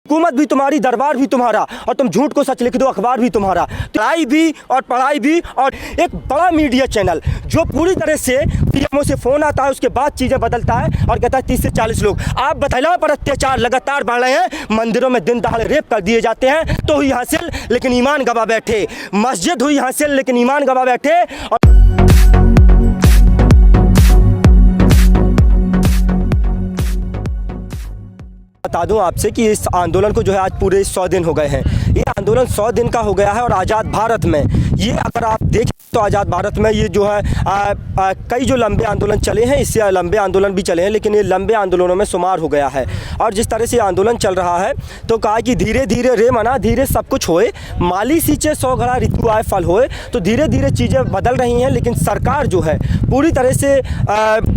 हुकूमत भी तुम्हारी, दरबार भी तुम्हारा, और तुम झूठ को सच लिख दो, अखबार भी तुम्हारा। पढ़ाई भी और पढ़ाई भी, और एक बड़ा मीडिया चैनल जो पूरी तरह से पीएमओ से फ़ोन आता है, उसके बाद चीज़ें बदलता है और कहता है 30 से 40 लोग। आप बताइए, पर अत्याचार लगातार बढ़ रहे हैं। मंदिरों में दिन दहाड़े रेप कर दिए जाते हैं। तो हुई हासिल लेकिन ईमान गवा बैठे, मस्जिद हुई हासिल लेकिन ईमान गवा बैठे। और बता दूं आपसे कि इस आंदोलन को जो है आज पूरे 100 दिन हो गए हैं। ये आंदोलन 100 दिन का हो गया है। और आज़ाद भारत में ये अगर आप देखें तो आज़ाद भारत में ये जो है कई जो लंबे आंदोलन चले हैं, इससे लंबे आंदोलन भी चले हैं, लेकिन ये लंबे आंदोलनों में शुमार हो गया है। और जिस तरह से आंदोलन चल रहा है तो कहा कि धीरे धीरे रे मना धीरे सब कुछ होए, माली सींचे 100 घड़ा ऋतु आए फल होए। तो धीरे धीरे चीज़ें बदल रही हैं, लेकिन सरकार जो है पूरी तरह से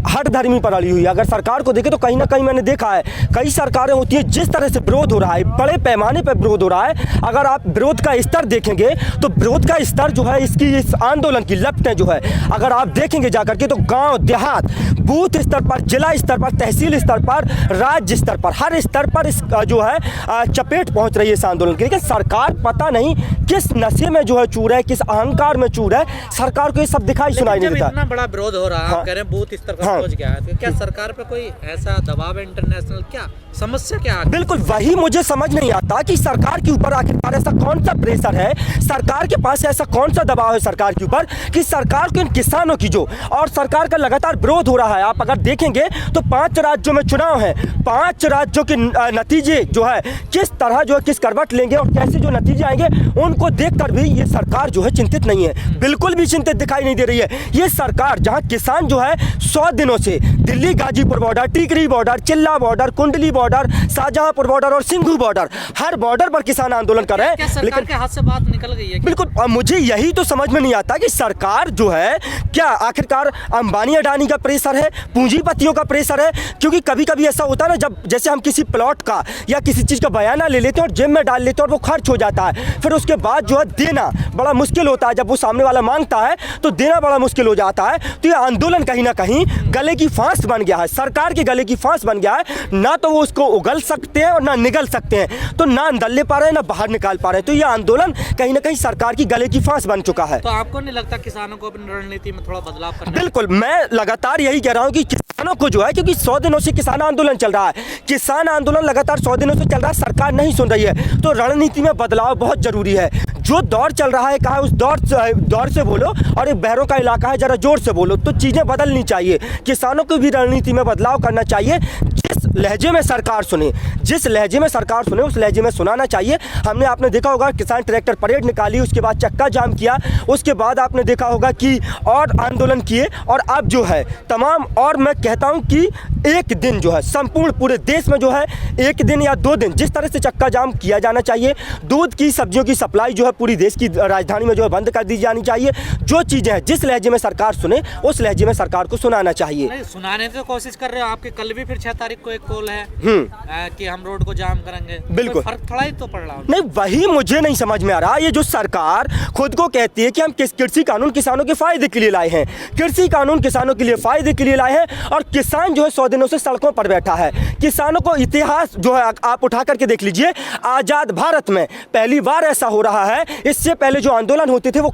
हठ धर्मी पर अड़ी हुई है। अगर सरकार को देखें तो कहीं ना कहीं मैंने देखा है कई सरकारें होती है, जिस तरह से विरोध हो रहा है, बड़े पैमाने पर विरोध हो रहा है। अगर आप विरोध का स्तर देखेंगे तो विरोध का स्तर जो है इसकी इस आंदोलन की लपटें जो है अगर आप देखेंगे जाकर के तो गांव देहात, बूथ स्तर पर, जिला स्तर पर, तहसील स्तर पर, राज्य स्तर पर, हर स्तर पर इस जो है चपेट पहुंच रही है इस आंदोलन की। लेकिन सरकार पता नहीं किस नशे में जो है चूर है, किस अहंकार में चूर है, सरकार को ये सब दिखाई सुनाई नहीं देता। इतना बड़ा विरोध हो रहा है, आप कह रहे हैं बूथ स्तर पर पहुंच गया है, तो क्या सरकार पे कोई ऐसा दबाव है इंटरनेशनल? क्या समस्या क्या है? बिल्कुल वही मुझे समझ नहीं आता कि सरकार के ऊपर आखिरकार ऐसा कौन सा प्रेशर है, सरकार के पास ऐसा कौन सा दबाव है सरकार के ऊपर कि सरकार को इन किसानों की जो और सरकार का लगातार विरोध हो रहा है। आप अगर देखेंगे तो 5 राज्यों में चुनाव है, 5 राज्यों के नतीजे जो है किस तरह जो है किस करवट लेंगे और कैसे जो नतीजे आएंगे, उनको देखकर भी ये सरकार जो है चिंतित नहीं है, बिल्कुल भी चिंतित दिखाई नहीं दे रही है। ये सरकार जहां किसान जो है 100 दिनों से दिल्ली गाजीपुर बॉर्डर, टिकरी बॉर्डर, चिल्ला बॉर्डर, कुंडली बॉर्डर, शाहजहांपुर बॉर्डर और सिंघू बॉर्डर, हर बॉर्डर पर किसान आंदोलन कर रहे हैं। लेकिन के हाथ से बात निकल गई है बिल्कुल। मुझे यही तो समझ में नहीं आता कि सरकार जो है क्या आखिरकार अंबानी अडानी का प्रेशर है, पूंजीपतियों का प्रेशर है? क्योंकि कभी कभी ऐसा होता है ना, जब जैसे हम किसी प्लॉट का या किसी चीज़ का बयाना ले लेते हैं और जेब में डाल लेते हैं और वो खर्च हो जाता है, फिर उसके बाद जो है देना बड़ा मुश्किल होता है। जब वो सामने वाला मांगता है तो देना बड़ा मुश्किल हो जाता है। तो ये आंदोलन कहीं ना कहीं गले की फांस बन गया है, सरकार के गले की फांस बन गया है। ना तो वो उसको उगल सकते हैं और ना निगल सकते हैं, तो ना अंदर ले पा रहे हैं ना बाहर निकाल पा रहे हैं। तो ये आंदोलन कहीं ना कहीं सरकार की गले की फांस बन चुका है। तो आपको नहीं लगता किसानों को अपनी रणनीति में थोड़ा बदलाव करना? बिल्कुल, मैं लगातार यही कह रहा हूँ कि किसानों को जो है, क्योंकि 100 दिनों से किसान आंदोलन चल रहा है, किसान आंदोलन लगातार 100 दिनों से चल रहा है, सरकार नहीं सुन रही है, तो रणनीति में बदलाव बहुत जरूरी है। जो दौर चल रहा है कहा उस दौर से बोलो, और एक बहरों का इलाका है जरा जोर से बोलो, तो चीज़ें बदलनी चाहिए। किसानों को भी रणनीति में बदलाव करना चाहिए। जिस लहजे में सरकार सुने, जिस लहजे में सरकार सुने उस लहजे में सुनाना चाहिए। हमने आपने देखा होगा किसान ट्रैक्टर परेड निकाली, उसके बाद चक्का जाम किया, उसके बाद आपने देखा होगा कि और आंदोलन किए, और अब जो है तमाम, और मैं कहता हूं कि एक दिन जो है संपूर्ण पूरे देश में जो है 1 दिन या 2 दिन जिस तरह से चक्का जाम किया जाना चाहिए, दूध की सब्जियों की सप्लाई जो है पूरी देश की राजधानी में जो है बंद कर दी जानी चाहिए। जो चीज़ें हैं जिस लहजे में सरकार सुने उस लहजे में सरकार को सुनाना चाहिए। नहीं, सुनाने की कोशिश कर रहे हो। आपके कल भी फिर 6 तारीख को एक कॉल है कि हम रोड को जाम करेंगे। बिल्कुल, फर्क थोड़ा ही तो पड़ रहा है। नहीं, वही मुझे नहीं समझ में आ रहा। ये जो सरकार खुद को कहती है कि हम कृषि कानून किसानों के फायदे के लिए लाए हैं, कृषि कानून किसानों के लिए फायदे के लिए लाए हैं, और किसान जो है 100 दिनों से सड़कों पर बैठा है। किसानों को इतिहास जो है आप उठा करके देख लीजिए, आजाद भारत में पहली बार ऐसा हो रहा है। इससे पहले जो आंदोलन होते थे वो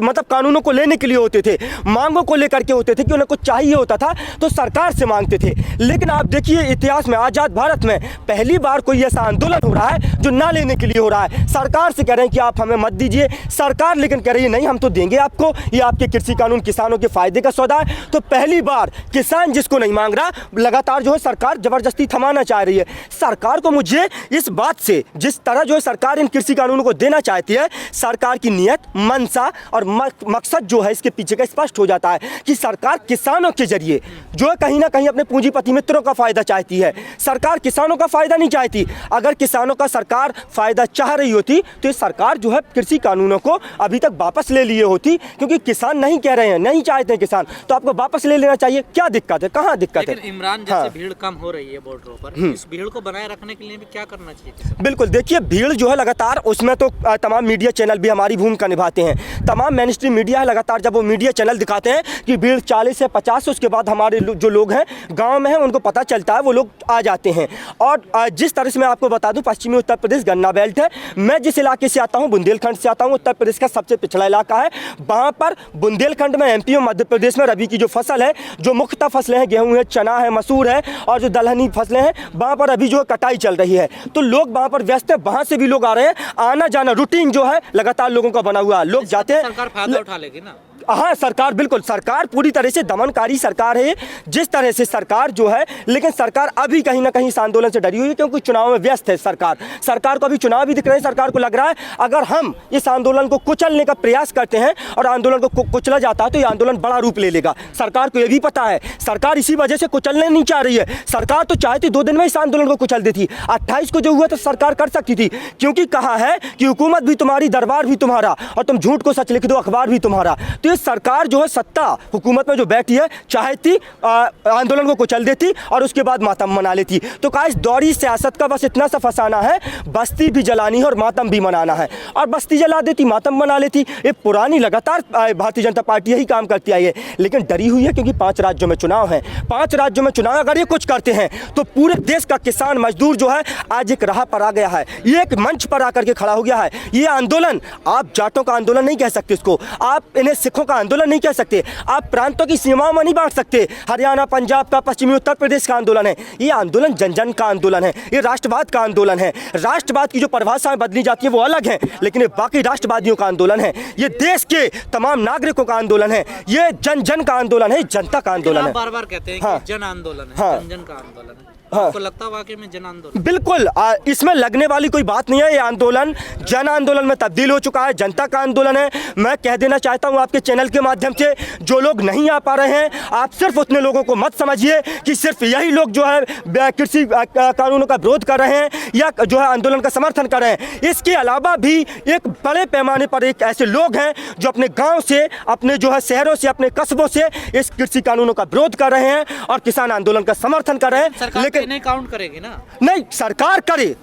मतलब कानूनों को लेने के लिए होते थे, मांगों को लेकर के होते थे कि उन्हें कुछ चाहिए होता था तो सरकार से मांगते थे। लेकिन आप देखिए इतिहास में आजाद भारत में पहली बार कोई ऐसा आंदोलन हो रहा है जो ना लेने के लिए हो रहा है। सरकार से कह रहे हैं कि आप हमें मत दीजिए, सरकार लेकिन कह रही है नहीं हम तो देंगे आपको, ये आपके कृषि कानून किसानों के फायदे का सौदा है। तो पहली बार किसान जिसको नहीं मांग रहा, लगातार जो है सरकार जबरदस्ती थमाना चाह रही है। सरकार को मुझे इस बात से, जिस तरह जो है सरकार इन कृषि कानूनों को देना चाहती है, सरकार की नीयत, मंशा और मकसद जो है इसके पीछे का स्पष्ट हो जाता है कि सरकार किसानों के जरिए जो है कहीं ना कहीं अपने पूंजीपति मित्रों का फायदा चाहती है। सरकार किसानों का फायदा नहीं चाहती। अगर किसानों का सरकार फायदा चाह रही होती तो ये सरकार जो है कृषि कानूनों को अभी तक वापस ले लिए होती, क्योंकि किसान नहीं कह रहे हैं, नहीं चाहते हैं किसान, तो आपको वापस ले लेना चाहिए। क्या दिक्कत है, कहाँ दिक्कत है? इमरान जैसे भीड़ कम हो रही है बॉर्डरों पर, इस भीड़ को बनाए रखने के लिए भी क्या करना चाहिए किसी को? बिल्कुल, देखिए भीड़ जो है लगातार, उसमें तो तमाम मीडिया चैनल भी हमारी भूमिका निभाते हैं। तमाम मेन स्ट्रीम मीडिया है, लगातार जब वो मीडिया चैनल दिखाते हैं कि भीड़ 40 से 50, उसके बाद हमारे जो लोग हैं गांव में हैं उनको पता चलता है, वो लोग आ जाते हैं। और जिस तरह से मैं आपको बता दूं, पश्चिमी उत्तर प्रदेश गन्ना बेल्ट है। मैं जिस इलाके से आता हूं, बुंदेलखंड से आता हूं, उत्तर प्रदेश का सबसे पिछड़ा इलाका है। वहाँ पर बुंदेलखंड में, एमपी और मध्य प्रदेश में रबी की जो फसल है, जो मुख्तलिफ फसलें हैं, गेहूँ है, चना है, मसूर है और जो दलहनी फसलें हैं, वहाँ पर अभी जो कटाई चल रही है। तो लोग वहाँ पर व्यस्त है, वहाँ से भी लोग आ रहे हैं। आना जाना रूटीन जो है लगातार लोगों का बना हुआ है, लोग जाते हैं। सरकार फायदा उठा लेगी ना? हाँ, सरकार बिल्कुल, सरकार पूरी तरह से दमनकारी सरकार है जिस तरह से सरकार जो है। लेकिन सरकार अभी कहीं ना कहीं इस आंदोलन से डरी हुई है, क्योंकि चुनाव में व्यस्त है सरकार को अभी चुनाव भी दिख रहे हैं। सरकार को लग रहा है अगर हम इस आंदोलन को कुचलने का प्रयास करते हैं और आंदोलन को कुचला जाता है तो ये आंदोलन बड़ा रूप ले लेगा। सरकार को यह भी पता है, सरकार इसी वजह से कुचलने नहीं चाह रही है। सरकार तो चाहती 2 दिन में इस आंदोलन को कुचल देती। 28 को जो हुआ तो सरकार कर सकती थी, क्योंकि कहा है कि हुकूमत भी तुम्हारी, दरबार भी तुम्हारा, और तुम झूठ को सच लिख दो, अखबार भी तुम्हारा। तो सरकार जो है, सत्ता हुकूमत में जो बैठी है, चाहती आंदोलन को कुचल देती और उसके बाद मातम मना लेती। तो कहा इस दौरी सियासत का बस इतना सा फसाना है, बस्ती भी जलानी है और मातम भी मनाना है, और बस्ती जला देती, मातम मना लेती। ये पुरानी लगातार भारतीय जनता पार्टी यही काम करती आई है, लेकिन डरी हुई है क्योंकि 5 राज्यों में चुनाव है। 5 राज्यों में चुनाव अगर ये कुछ करते हैं तो पूरे देश का किसान मजदूर जो है आज एक राह पर आ गया है, ये एक मंच पर आकर के खड़ा हो गया है। ये आंदोलन आप जाटों का आंदोलन नहीं कह सकते इसको, आप इन्हें सिखों का आंदोलन नहीं कह सकते, आप प्रांतों की सीमाओं में नहीं बांट सकते। हरियाणा, पंजाब का, पश्चिमी उत्तर प्रदेश का आंदोलन है। ये आंदोलन जन जन का आंदोलन है, ये राष्ट्रवाद का आंदोलन है। राष्ट्रवाद की जो परिभाषाएं बदली जाती है वो अलग है, लेकिन ये बाकी राष्ट्रवादियों का आंदोलन है। ये देश के तमाम नागरिकों का आंदोलन है, ये जन जन का आंदोलन है, जनता का आंदोलन है। बार बार कहते हैं हाँ, कि जन आंदोलन है, हाँ, जन जन का आंदोलन है। हाँ, आपको लगता है वाकई में जन आंदोलन? बिल्कुल, इसमें लगने वाली कोई बात नहीं है। ये आंदोलन जन आंदोलन में तब्दील हो चुका है, जनता का आंदोलन है। मैं कह देना चाहता हूं आपके चैनल के माध्यम से, जो लोग नहीं आ पा रहे हैं, आप सिर्फ उतने लोगों को मत समझिए कि सिर्फ यही लोग जो है कृषि कानूनों का विरोध कर रहे हैं या जो है आंदोलन का समर्थन कर रहे हैं। इसके अलावा भी एक बड़े पैमाने पर एक ऐसे लोग हैं जो अपने गाँव से, अपने जो है शहरों से, अपने कस्बों से इस कृषि कानूनों का विरोध कर रहे हैं और किसान आंदोलन का समर्थन कर रहे हैं। लेकिन नहीं काउंट करेगी ना? नहीं, सरकार करे,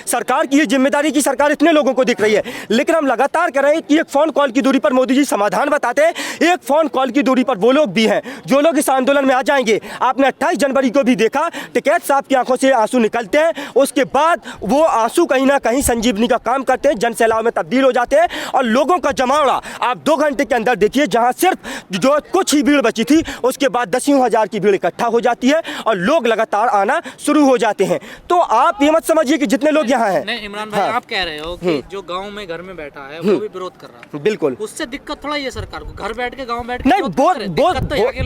सरकार की ये जिम्मेदारी की सरकार इतने लोगों को दिख रही है। लेकिन हम लगातार कह रहे हैं कि एक फोन कॉल की दूरी पर मोदी जी समाधान बताते हैं। एक फोन कॉल की दूरी पर वो लोग भी हैं जो लोग इस आंदोलन में आ जाएंगे। आपने 28 जनवरी को भी देखा, टिकैत साहब की आंखों से आंसू निकलते हैं, उसके बाद वो आंसू कहीं ना कहीं संजीवनी का काम करते हैं, जन सैलाब में तब्दील हो जाते हैं और लोगों का जमावड़ा आप 2 घंटे के अंदर देखिए, जहां सिर्फ जो कुछ ही भीड़ बची थी उसके बाद 10,000 हजार की भीड़ इकट्ठा हो जाती है और लोग लगातार आना शुरू हो जाते हैं। तो आप ये मत समझिए कि जितने लोग यहाँ हैं। नहीं इमरान भाई, आप कह रहे हो कि जो गांव में घर में बैठा है वो भी विरोध कर रहा है। बिल्कुल, उससे दिक्कत थोड़ा ये सरकार को, घर बैठ के गांव बैठ के नहीं,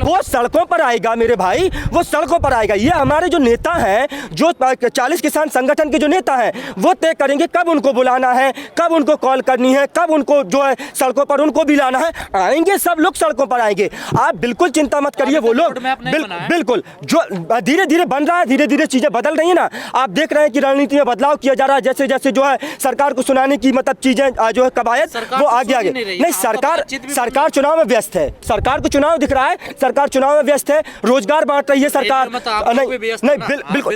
वो सड़कों पर आएगा मेरे भाई, वो सड़कों पर आएगा। ये हमारे जो नेता हैं, जो 40 किसान संगठन के जो नेता हैं, वो तय करेंगे कब उनको बुलाना है, कब उनको कॉल करनी है, कब उनको जो है सड़कों पर उनको भी लाना है। आएंगे, सब लोग सड़कों पर आएंगे, आप बिल्कुल चिंता मत करिए। वो लोग बिल्कुल, जो धीरे धीरे बन रहा है, धीरे धीरे चीजें बदल रही है ना। आप देख रहे हैं कि रणनीति में बदलाव किया जा रहा है, जैसे जैसे जो है सरकार को सुनाने की मतलब चीजें जो है कवायद वो आगे नहीं, सरकार चुनाव में व्यस्त है, सरकार को चुनाव दिख रहा है, सरकार चुनाव में व्यस्त है, रोजगार बांट रही है सरकार। नहीं, बिल्कुल,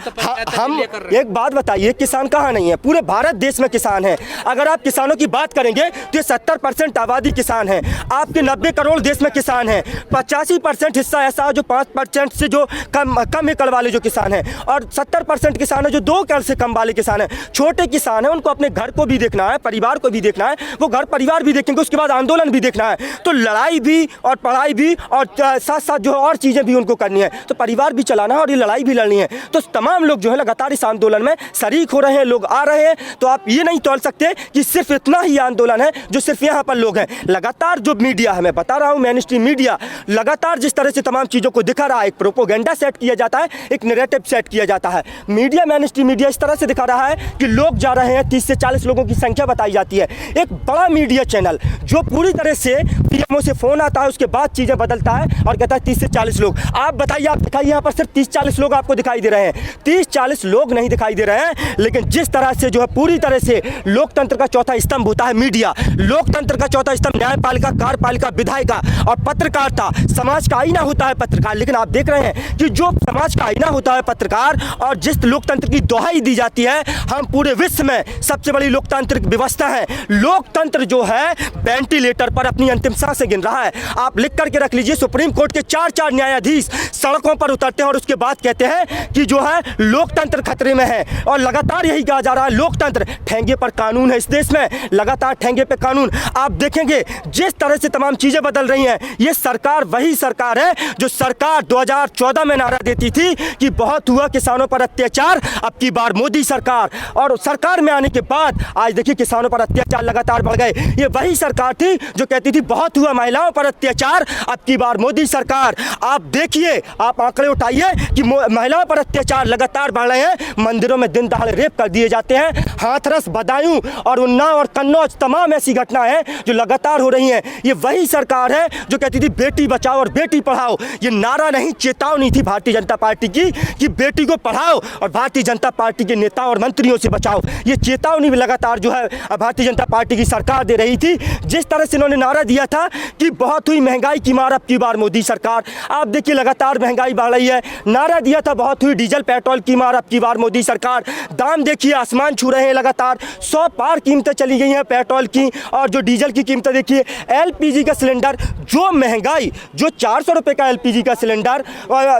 हम एक बात बताइए, किसान कहाँ नहीं है? पूरे भारत देश में किसान है। अगर आप किसानों की बात करेंगे तो ये 70% आबादी किसान है। आपके 90 करोड़ देश में किसान है, 85% हिस्सा ऐसा है जो 5% से जो कम एकड़ वाले जो किसान हैं, और 70% किसान है जो 2 एकड़ से कम वाले किसान हैं। छोटे किसान हैं, उनको अपने घर को भी देखना है, परिवार को भी देखना है, वो घर परिवार भी देखेंगे, उसके बाद आंदोलन भी देखना है। तो लड़ाई भी और पढ़ाई भी और साथ साथ जो और चीज़ें भी उनको करनी है, तो परिवार भी चलाना है और ये लड़ाई भी लड़नी है। तो तमाम लोग जो है लगातार इस आंदोलन में शरीक हो रहे हैं, लोग आ रहे हैं। तो आप ये नहीं तोल सकते कि सिर्फ इतना ही आंदोलन है जो सिर्फ यहाँ पर लोग हैं। लगातार जो मीडिया है, मैं बता रहा हूँ, मेन स्ट्रीम मीडिया लगातार जिस तरह से तमाम चीज़ों को दिखा रहा है, एक प्रोपोगेंडा सेट किया जाता है, एक नैरेटिव सेट किया जाता है। मीडिया, मेन स्ट्रीम मीडिया इस तरह से दिखा रहा है कि लोग जा रहे हैं, 30 से 40 लोगों की संख्या बताई जाती है। एक बड़ा मीडिया चैनल जो पूरी तरह से पीएमओ से फ़ोन आता है, उसके बाद चीज़ें बदलता है और कहता है 30 से 40 लोग। आप बताइए, आप दिखाइए यहाँ पर सिर्फ 30-40 लोग आपको दिखाई दे रहे हैं। 30-40 लोग नहीं दिखाई दे रहे हैं, लेकिन जिस तरह से जो है पूरी तरह से लोकतंत्र का चौथा स्तंभ होता है मीडिया, लोकतंत्र का चौथा स्तंभ न्यायपालिका, कार्यपालिका, विधायिका और पत्रकारिता, समाज का आईना होता है पत्रकार। लेकिन आप देख रहे हैं कि जो समाज का आईना होता है पत्रकार और जिस लोकतंत्र की दोहाई दी जाती है, हम पूरे विश्व में सबसे बड़ी लोकतांत्रिक व्यवस्था है, लोकतंत्र जो है वेंटिलेटर पर अपनी अंतिम सांसें गिन रहा है। आप लिख करके रख लीजिए, सुप्रीम कोर्ट के 4 न्यायाधीश सड़कों पर उतरते हैं और उसके बाद कहते हैं कि जो है लोकतंत्र खतरे में है। और लगातार यही कहा जा रहा है, लोकतंत्र ठेंगे पर कानून है इस देश में, लगातार ठेंगे पे कानून। आप देखेंगे जिस तरह से तमाम चीजें बदल रही हैं, ये सरकार वही सरकार है जो सरकार 2014 में नारा देती थी कि बहुत हुआ किसानों पर अत्याचार, अब की बार मोदी सरकार। और सरकार में आने के बाद आज देखिए किसानों पर अत्याचार लगातार बढ़ गए। ये वही सरकार थी जो कहती थी बहुत हुआ महिलाओं पर अत्याचार, अब की बार मोदी सरकार। आप देखिए, आप आंकड़े उठाइए कि महिलाओं पर अत्याचार लगातार बढ़ रहे हैं। मंदिरों में दिन दहाड़े रेप कर दिए जाते हैं, हाथरस, बदायूं और उन्नाव और कन्नौज, तमाम ऐसी घटनाएं हैं जो लगातार हो रही हैं। ये वही सरकार है जो कहती थी बेटी बचाओ और बेटी पढ़ाओ। ये नारा नहीं, चेतावनी थी भारतीय जनता पार्टी की कि बेटी को पढ़ाओ और भारतीय जनता पार्टी के नेताओं और मंत्रियों से बचाओ। ये चेतावनी भी लगातार जो है भारतीय जनता पार्टी की सरकार दे रही थी। जिस तरह से इन्होंने नारा दिया था कि बहुत हुई महंगाई की मार, अब की बार मोदी सरकार। आप देखिए लगातार महंगाई बढ़ रही है। नारा दिया था बहुत हुई डीजल पेट्रोल की मार, अब की बार मोदी सरकार। दाम देखिए आसमान छू रहे हैं, लगातार 100 पार कीमतें चली गई हैं पेट्रोल की और जो डीजल की कीमतें देखिए। एलपीजी का सिलेंडर जो महंगाई, जो 400 रुपये का एलपीजी का सिलेंडर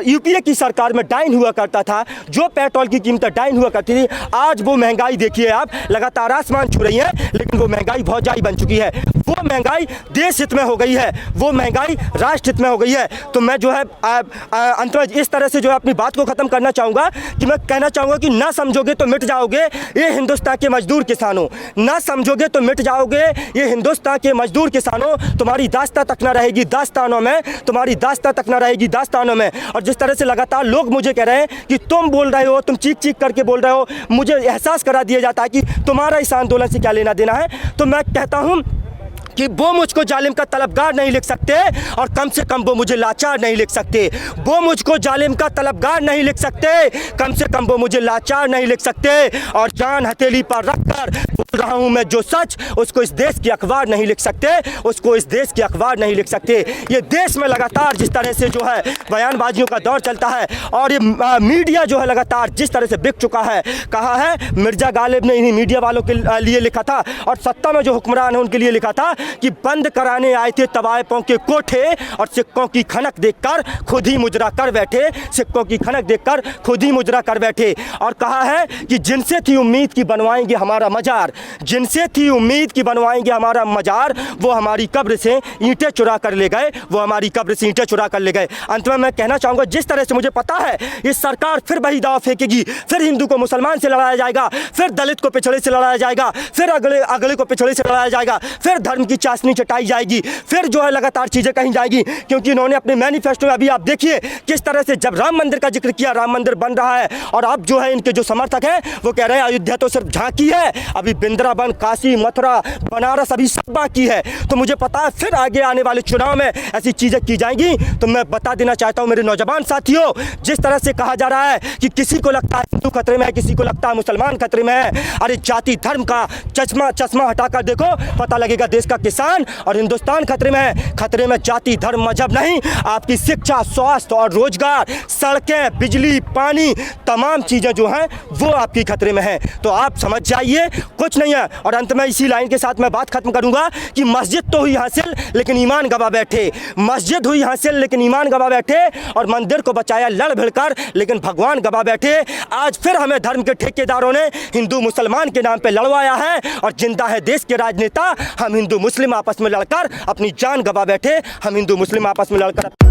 यूपीए की सरकार में डाइन हुआ करता था, जो पेट्रोल की कीमतें डाइन हुआ करती थी, आज वो महंगाई देखिए आप लगातार आसमान छू रही है। लेकिन वो महंगाई बहुत ज़्यादा बन चुकी है। वो महंगाई देश हित में हो गई है, वो महंगाई राष्ट्र हित में हो गई है। तो मैं जो है अंत में इस तरह से जो है अपनी बात को ख़त्म करना चाहूँगा कि मैं कहना चाहूँगा कि ना समझोगे तो मिट जाओगे ये हिंदुस्तान के मजदूर किसानों, ना समझोगे तो मिट जाओगे ये हिंदुस्तान के मजदूर किसानों। तुम्हारी दास्तां तक ना रहेगी दास्तानों में, तुम्हारी दास्तां तक ना रहेगी दास्तानों में। और जिस तरह से लगातार लोग मुझे कह रहे हैं कि तुम बोल रहे हो, तुम चीख चीख करके बोल रहे हो, मुझे एहसास करा दिया जाता है कि तुम्हारा इस आंदोलन से क्या लेना देना है। तो मैं कहता हूँ कि वो मुझको जालिम का तलबगार नहीं लिख सकते और कम से कम वो मुझे लाचार नहीं लिख सकते। वो मुझको जालिम का तलबगार नहीं लिख सकते, कम से कम वो मुझे लाचार नहीं लिख सकते। और जान हथेली पर रखकर बोल रहा हूँ मैं जो सच, उसको इस देश की अखबार नहीं लिख सकते, उसको इस देश की अखबार नहीं लिख सकते। ये देश में लगातार जिस तरह से जो है बयानबाजियों का दौर चलता है और ये मीडिया जो है लगातार जिस तरह से बिक चुका है। कहा है मिर्जा गालिब ने इन्हीं मीडिया वालों के लिए लिखा था और सत्ता में जो हुक्मरान है उनके लिए लिखा था कि बंद कराने आए थे तवायफों के कोठे और सिक्कों की खनक देखकर खुद ही मुजरा कर बैठे, सिक्कों की खनक देखकर खुद ही मुजरा कर बैठे। और कहा है कि जिनसे थी उम्मीद की बनवाएंगे हमारा मजार, जिनसे थी उम्मीद की बनवाएंगे हमारा मजार, वो हमारी कब्र से ईंटें चुरा कर ले गए, वो हमारी कब्र से ईंटें चुरा कर ले गए। अंत में मैं कहना चाहूँगा जिस तरह से मुझे पता है ये सरकार फिर वही दाव फेंकेगी, फिर हिंदू को मुसलमान से लड़ाया जाएगा, फिर दलित को पिछड़े से लड़ाया जाएगा, फिर अगले को पिछड़े से लड़ाया जाएगा, फिर धर्म की चाशनी चटाई जाएगी, फिर जो है लगातार चीजें कही जाएगी। क्योंकि इन्होंने अपने मैनिफेस्टो में अभी आप देखिए किस तरह से जब राम मंदिर का जिक्र किया, राम मंदिर बन रहा है और अब जो है इनके जो समर्थक हैं वो कह रहे हैं अयोध्या तो सिर्फ झांकी है, अभी वृंदावन, काशी, मथुरा, बनारस अभी सब बाकी है। तो मुझे पता है फिर आगे आने वाले चुनाव में ऐसी चीजें की जाएंगी। तो मैं बता देना चाहता हूं मेरे नौजवान साथियों, जिस तरह से कहा जा रहा है कि किसी को लगता है हिंदू खतरे में है, किसी को लगता है मुसलमान खतरे में है, अरे जाति धर्म का चश्मा हटाकर देखो, पता लगेगा देश का किसान और हिंदुस्तान खतरे में है। खतरे में जाति धर्म मजहब नहीं, आपकी शिक्षा, स्वास्थ्य और रोजगार, सड़कें, बिजली, पानी, तमाम चीजें जो हैं वो आपकी खतरे में है। तो आप समझ जाइए कुछ नहीं है। और अंत में इसी लाइन के साथ मैं बात खत्म करूंगा कि मस्जिद तो हुई हासिल लेकिन ईमान गवा बैठे, मस्जिद हुई हासिल लेकिन ईमान गवा बैठे, और मंदिर को बचाया लड़ भिड़कर लेकिन भगवान गवा बैठे। आज फिर हमें धर्म के ठेकेदारों ने हिंदू मुसलमान के नाम पे लड़वाया है और जिंदा है देश के राजनेता। हम हिंदू मुस्लिम आपस में लड़कर अपनी जान गवा बैठे, हम हिंदू मुस्लिम आपस में लड़कर